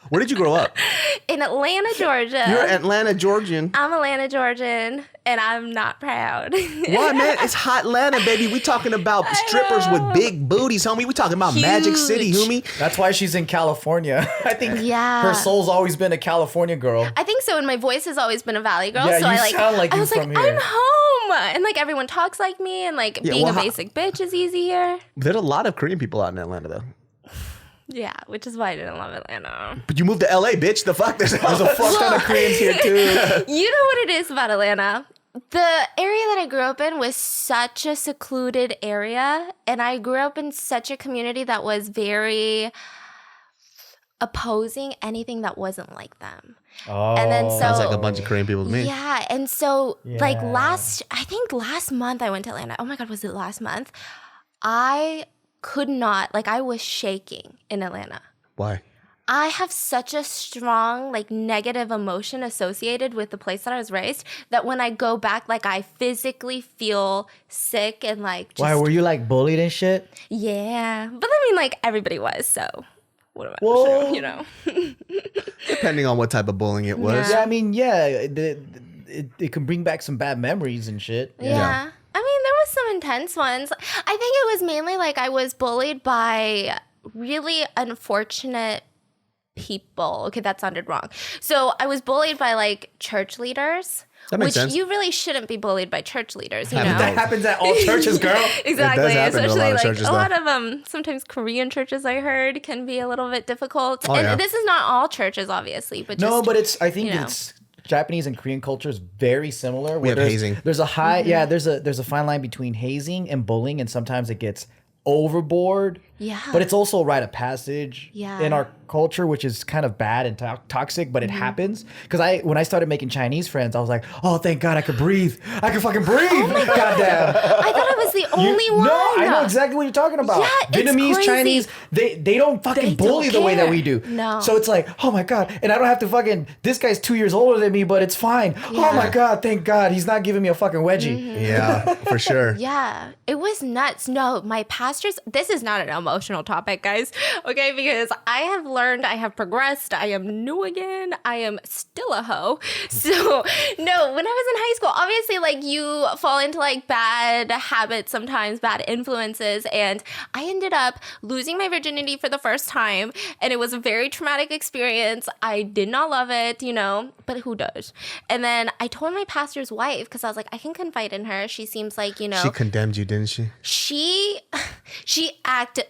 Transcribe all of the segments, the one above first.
Where did you grow up? In Atlanta, Georgia. You're Atlanta, Georgian. I'm Atlanta, Georgian, and I'm not proud. Why, man? It's hot Atlanta, baby. We talking about strippers with big booties, homie. We talking about Magic City, homie. That's why she's in California. I think Yeah. her soul's always been a California girl. I think so, and my voice has always been a Valley girl. Yeah, so you I sound like I you was from like, here. I'm home, and like everyone talks like me, and like Yeah, being well, a basic bitch is easy here. There's a lot of Korean people out in Atlanta, though. Yeah, which is why I didn't love Atlanta. But you moved to LA, bitch. The fuck? There's There's a fuck ton of Koreans here too. You know what it is about Atlanta? The area that I grew up in was such a secluded area, and I grew up in such a community that was very opposing anything that wasn't like them. Oh, And then so Sounds like a bunch of Korean people to me. Yeah, and so like Yeah. last month I went to Atlanta. Oh my God, was it last month? I could not, like I was shaking in Atlanta. Why? I have such a strong, like, negative emotion associated with the place that I was raised that when I go back, like, I physically feel sick and, like, just... Why, were you like bullied and shit? Yeah. But I mean, like, everybody was, so what am I Whoa. gonna do, you know? Depending on what type of bullying it was. Yeah, I mean, yeah, it can bring back some bad memories and shit. Yeah. I mean, there was some intense ones. I think it was mainly, like, I was bullied by really unfortunate people. Okay, that sounded wrong. So I was bullied by like church leaders, That makes which sense. you really shouldn't be bullied by church leaders, you know? That happens at all churches, girl. Exactly. It does happen to a lot Especially of like churches, a lot though. of sometimes Korean churches I heard can be a little bit difficult. Oh, and yeah. this is not all churches, obviously, but No, just, but I think you know. it's Japanese and Korean culture is very similar. We have there's- hazing. There's a high, there's a fine line between hazing and bullying, and sometimes it gets overboard. Yeah. But it's also a rite of passage Yeah. in our culture, which is kind of bad and toxic, but it Mm-hmm. happens. Because when I started making Chinese friends, I was like, oh, thank God I could breathe. I can fucking breathe. Goddamn. I thought I was the only one. No, I know exactly what you're talking about. Yeah, it's Vietnamese, crazy. Chinese, they don't fucking They bully don't the way that care. we do. No. So it's like, oh my God. And I don't have to fucking, this guy's 2 years older than me, but it's fine. Oh my God, thank God. He's not giving me a fucking wedgie. Mm-hmm. Yeah, for sure. Yeah, it was nuts. No, my pastors, this is not an emotional topic, guys. Okay, because I have learned, I have progressed, I am new again, I am still a hoe. So, no, when I was in high school, obviously, like, you fall into, like, bad habits sometimes, bad influences, and I ended up losing my virginity for the first time, and it was a very traumatic experience. I did not love it, you know, but who does? And then I told my pastor's wife, because I was like, I can confide in her. She seems like, you know... She condemned you, didn't she? She acted.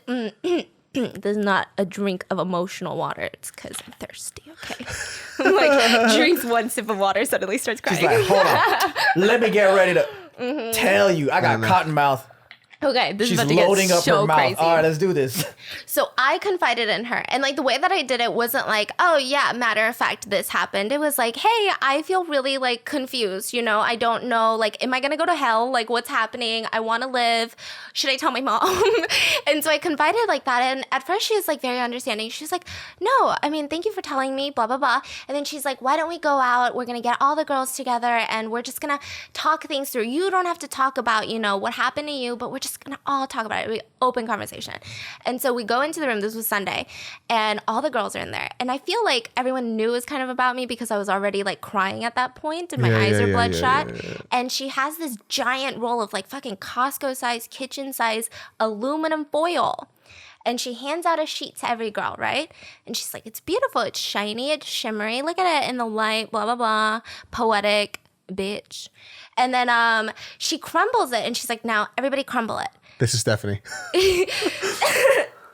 This is not a drink of emotional water. It's because I'm thirsty. Okay, like drinks one sip of water, suddenly starts crying. She's like, hold on. Let me get ready to tell you. I got cotton mouth. Okay, this She's is about to loading get up so her mouth. crazy. All right, let's do this. So I confided in her. And like the way that I did it wasn't like, oh yeah, matter of fact, this happened. It was like, hey, I feel really like confused. You know, I don't know, like, am I going to go to hell? Like, what's happening? I want to live. Should I tell my mom? And so I confided like that. And at first she was like very understanding. She's like, no, I mean, thank you for telling me, blah, blah, blah. And then she's like, why don't we go out? We're going to get all the girls together and we're just going to talk things through. You don't have to talk about, you know, what happened to you, but we're just going to all talk about it. We open conversation. And so we go into the room. This was Sunday, and all the girls are in there. And I feel like everyone knew it was kind of about me because I was already like crying at that point, and my eyes are bloodshot. And she has this giant roll of like fucking Costco size, kitchen size aluminum foil. And she hands out a sheet to every girl, right? And she's like, it's beautiful. It's shiny. It's shimmery. Look at it in the light, blah, blah, blah. Poetic, bitch. And then she crumbles it, and she's like, now everybody crumble it. This is Stephanie.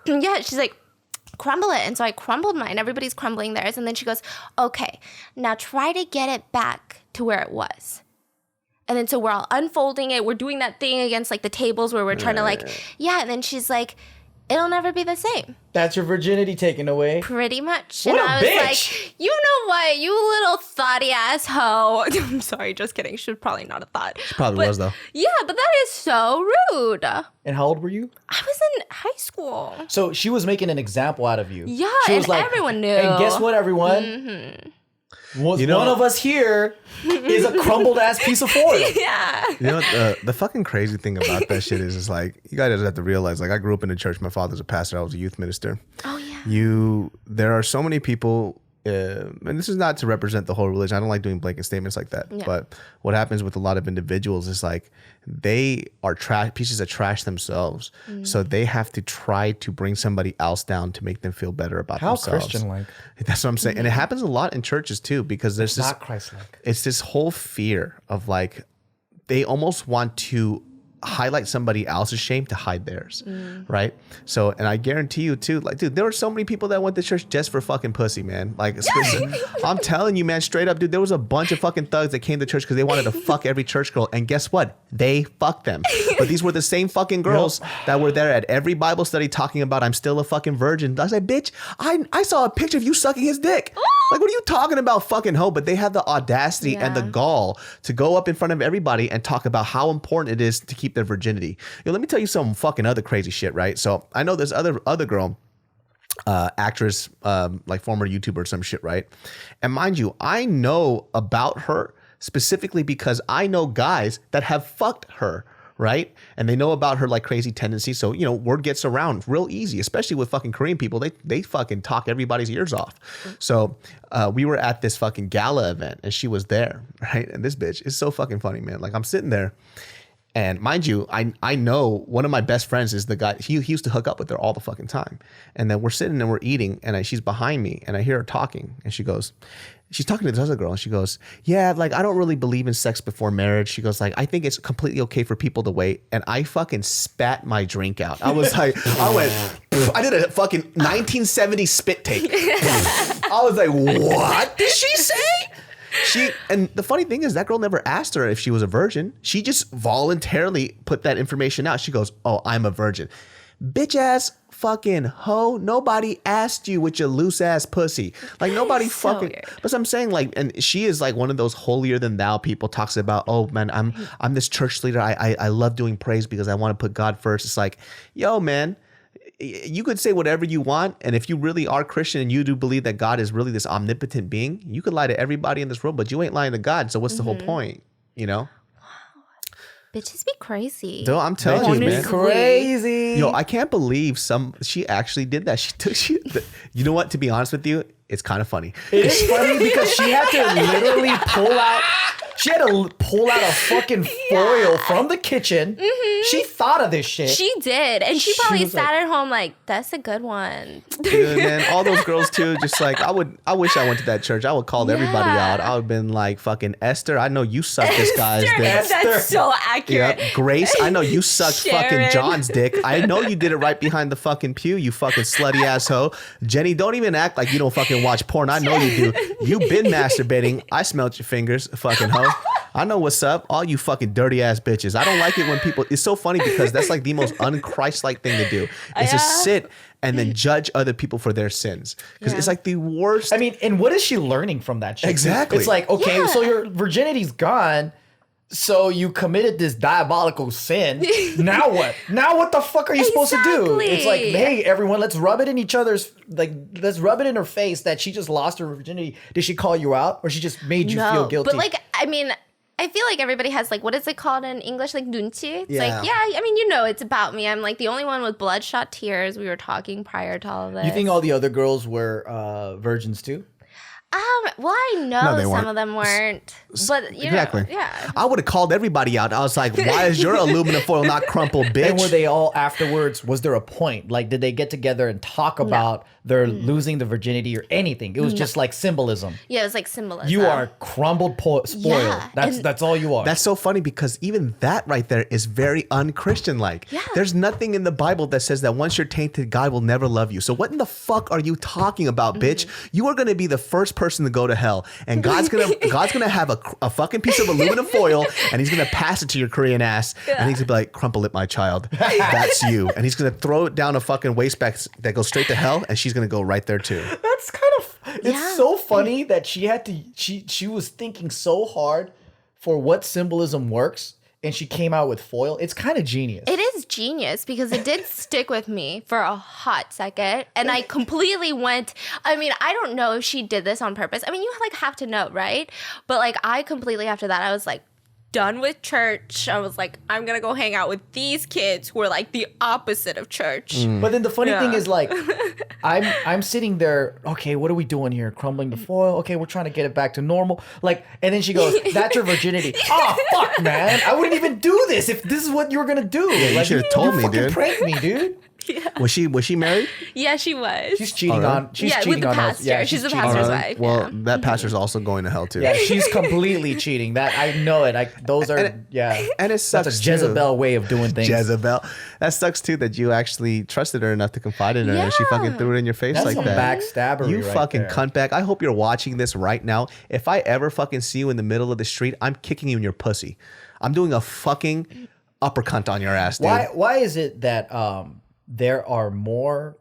Yeah, she's like, crumble it. And so I crumbled mine. Everybody's crumbling theirs. And then she goes, okay, now try to get it back to where it was. And then so we're all unfolding it. We're doing that thing against like the tables where we're trying to like, yeah. And then she's like, it'll never be the same. That's your virginity taken away. Pretty much. What and a I was bitch. like, you know what? You little thoughty ass hoe. I'm sorry, just kidding. She was probably not a thought. She probably was, though. Yeah, but that is so rude. And how old were you? I was in high school. So she was making an example out of you. Yeah, She was and everyone knew. And guess what, everyone? One of us here is a crumbled ass piece of foil. Yeah. You know what, the fucking crazy thing about that shit is like, you guys have to realize, like, I grew up in a church. My father's a pastor. I was a youth minister. Oh yeah. There are so many people, and this is not to represent the whole religion. I don't like doing blanket statements like that. Yeah. But what happens with a lot of individuals is like, they are pieces of trash themselves. So they have to try to bring somebody else down to make them feel better about themselves. How Christian-like. That's what I'm saying. And it happens a lot in churches too, because there's this, Not Christ-like. it's this whole fear of like, they almost want to highlight somebody else's shame to hide theirs, right? So, and I guarantee you too, like, dude, there were so many people that went to church just for fucking pussy, man. Like, I'm telling you, man, straight up, dude, there was a bunch of fucking thugs that came to church because they wanted to fuck every church girl, and guess what? They fucked them. But these were the same fucking girls that were there at every Bible study talking about, I'm still a fucking virgin. I said, bitch, I saw a picture of you sucking his dick. Like, what are you talking about, fucking hoe? But they had the audacity and the gall to go up in front of everybody and talk about how important it is to keep their virginity. Let me tell you some fucking other crazy shit, right? So I know this other girl, actress, like former YouTuber or some shit, right? And mind you, I know about her specifically because I know guys that have fucked her, right? And they know about her like crazy tendencies. So, word gets around real easy, especially with fucking Korean people. They fucking talk everybody's ears off. So we were at this fucking gala event and she was there, right? And this bitch is so fucking funny, man. Like, I'm sitting there. And mind you, I know one of my best friends is the guy, he used to hook up with her all the fucking time. And then we're sitting and we're eating and she's behind me and I hear her talking and she's talking to this other girl and she goes, yeah, like, I don't really believe in sex before marriage. She goes like, I think it's completely okay for people to wait. And I fucking spat my drink out. I was like, I did a fucking 1970 spit take. I was like, what did she say? And the funny thing is that girl never asked her if she was a virgin. She just voluntarily put that information out. She goes, oh, I'm a virgin. Bitch ass fucking hoe. Nobody asked you with your loose ass pussy. Like, nobody So fucking. weird. But I'm saying, like, and she is like one of those holier than thou people, talks about, oh man, I'm this church leader. I love doing praise because I want to put God first. It's like, yo, man, you could say whatever you want, and if you really are Christian and you do believe that God is really this omnipotent being, you could lie to everybody in this world, but you ain't lying to God. So what's the whole point? Bitches be crazy. Though I'm telling you, man, Crazy. yo, I can't believe she actually did that. You know what? To be honest with you, it's kind of funny. It's funny because she had to literally pull out. She had to pull out a fucking foil from the kitchen. She thought of this shit. She did. And she probably was sat at home like, that's a good one. Dude, man, all those girls too, just like, I wish I went to that church. I would call everybody out. I would have been like, fucking Esther, I know you sucked this guy's dick. That's so accurate. Yep. Grace, I know you sucked fucking Sharon. John's dick. I know you did it right behind the fucking pew, you fucking slutty asshole. Jenny, don't even act like you don't fucking watch porn. I know you do. You been masturbating. I smelled your fingers, fucking hoe. I know what's up. All you fucking dirty ass bitches. I don't like it when people, it's so funny because that's like the most un-Christ-like thing to do. Is just sit and then judge other people for their sins. Because it's like the worst. I mean, and what is she learning from that shit? Exactly. It's like, okay, so your virginity's gone. So you committed this diabolical sin. Now what? Now what the fuck are you supposed to do? Exactly. It's like, hey, everyone, let's rub it in each other's, like, let's rub it in her face that she just lost her virginity. Did she call you out or she just made you feel guilty? But like, I mean, I feel like everybody has like, what is it called in English? Like 눈치? It's Yeah. like, yeah, I mean, it's about me. I'm like the only one with bloodshot tears. We were talking prior to all of this. You think all the other girls were virgins too? Well, I know No, they some weren't. of them weren't, but Exactly. yeah. I would have called everybody out. I was like, why is your aluminum foil not crumpled, bitch? And were they all afterwards? Was there a point? Like, did they get together and talk about their losing the virginity or anything? It was just like symbolism. Yeah, it was like symbolism. You are crumbled, spoiled. Yeah, That's all you are. That's so funny because even that right there is very un-Christian-like. Yeah. There's nothing in the Bible that says that once you're tainted, God will never love you. So what in the fuck are you talking about, bitch? You are going to be the first person to go to hell, and God's gonna have a fucking piece of aluminum foil, and he's gonna pass it to your Korean ass, and he's gonna be like, crumple it, my child. That's you. And he's gonna throw it down a fucking wastebasket that goes straight to hell, and she's gonna go right there too. That's kind of. It's so funny that she had to. She was thinking so hard for what symbolism works, and she came out with foil. It's kind of genius. It is is genius because it did stick with me for a hot second. And I completely went, I mean, I don't know if she did this on purpose. I mean, you like have to know, right? But like I completely after that, I was like, done with church. I was like, I'm gonna go hang out with these kids who are like the opposite of church. But then the funny thing is like, I'm sitting there. Okay, what are we doing here? Crumbling the foil. Okay, we're trying to get it back to normal. Like, and then she goes, "That's your virginity." Oh fuck, man! I wouldn't even do this if this is what you were gonna do. Yeah, you should have told me, dude. Pranked me, dude. Yeah. Was she married? Yeah, she was. She's cheating on. She's cheating with the on us. pastor. Yeah, she's the cheating pastor's on us. wife. Well, that pastor's also going to hell too. Yeah, she's completely cheating. That I know it. Those are yeah. And it sucks. That's a Jezebel way of doing things. Jezebel. That sucks too. That you actually trusted her enough to confide in her, and she fucking threw it in your face That's like some that. backstabbery. You right fucking there. cuntbag. I hope you're watching this right now. If I ever fucking see you in the middle of the street, I'm kicking you in your pussy. I'm doing a fucking uppercut on your ass, dude. Why is it that there are more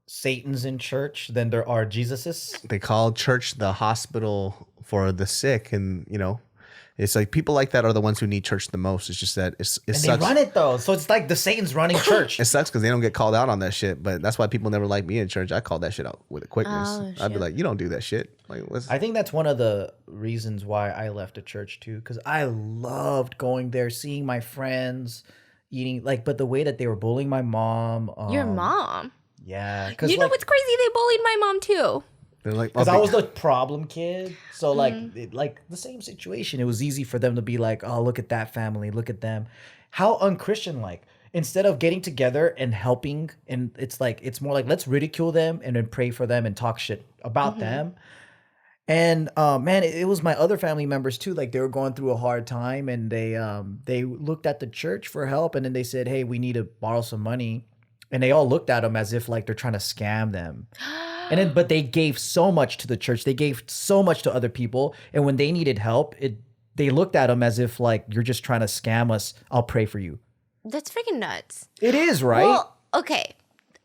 Satans in church than there are Jesuses? They call church the hospital for the sick, and you know, it's like people like that are the ones who need church the most. It's just that it And sucks. they run it though, so it's like the Satan's running church. It sucks because they don't get called out on that shit. But that's why people never like me in church. I call that shit out with a quickness. I'd be shit. like, you don't do that shit. Like, I think that's one of the reasons why I left the church too, because I loved going there, seeing my friends, eating like. But the way that they were bullying my mom, Your mom. yeah, because You know what's crazy? They bullied my mom too. they're like, because I was the problem kid. So like, like the same situation. It was easy for them to be like, "Oh, look at that family. Look at them. How unchristian like." Instead of getting together and helping, and it's like it's more like let's ridicule them and then pray for them and talk shit about them. And man, it was my other family members too. Like they were going through a hard time, and they looked at the church for help, and then they said, "Hey, we need to borrow some money," and they all looked at them as if like they're trying to scam them. And then, but they gave so much to the church. They gave so much to other people, and when they needed help, they looked at them as if like you're just trying to scam us. I'll pray for you. That's freaking nuts. It is, right? Well, okay.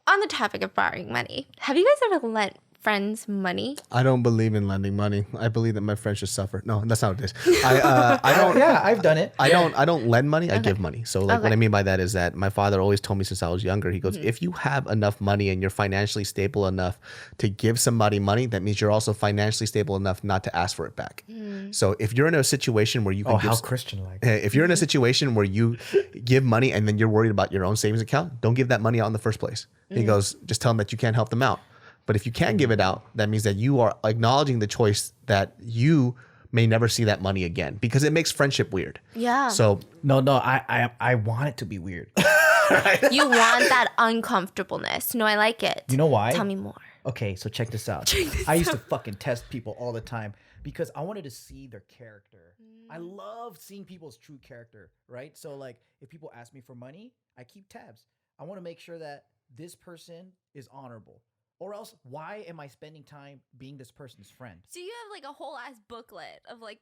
On the topic of borrowing money, have you guys ever lent friends money? I don't believe in lending money. I believe that my friends should suffer. No, that's not what it is. I don't. Yeah, I've done it. I don't lend money. I give money. So like what I mean by that is that my father always told me since I was younger. He goes, if you have enough money and you're financially stable enough to give somebody money, that means you're also financially stable enough not to ask for it back. So if you're in a situation where you can How Christian like. if you're in a situation where you give money and then you're worried about your own savings account, don't give that money out in the first place. He goes, just tell them that you can't help them out. But if you can give it out, that means that you are acknowledging the choice that you may never see that money again, because it makes friendship weird. Yeah. So No, I want it to be weird. You want that uncomfortableness. No, I like it. You know why? Tell me more. Okay, so check this out. I used to fucking test people all the time because I wanted to see their character. I love seeing people's true character, right? So like if people ask me for money, I keep tabs. I want to make sure that this person is honorable. Or else, why am I spending time being this person's friend? So you have like a whole ass booklet of like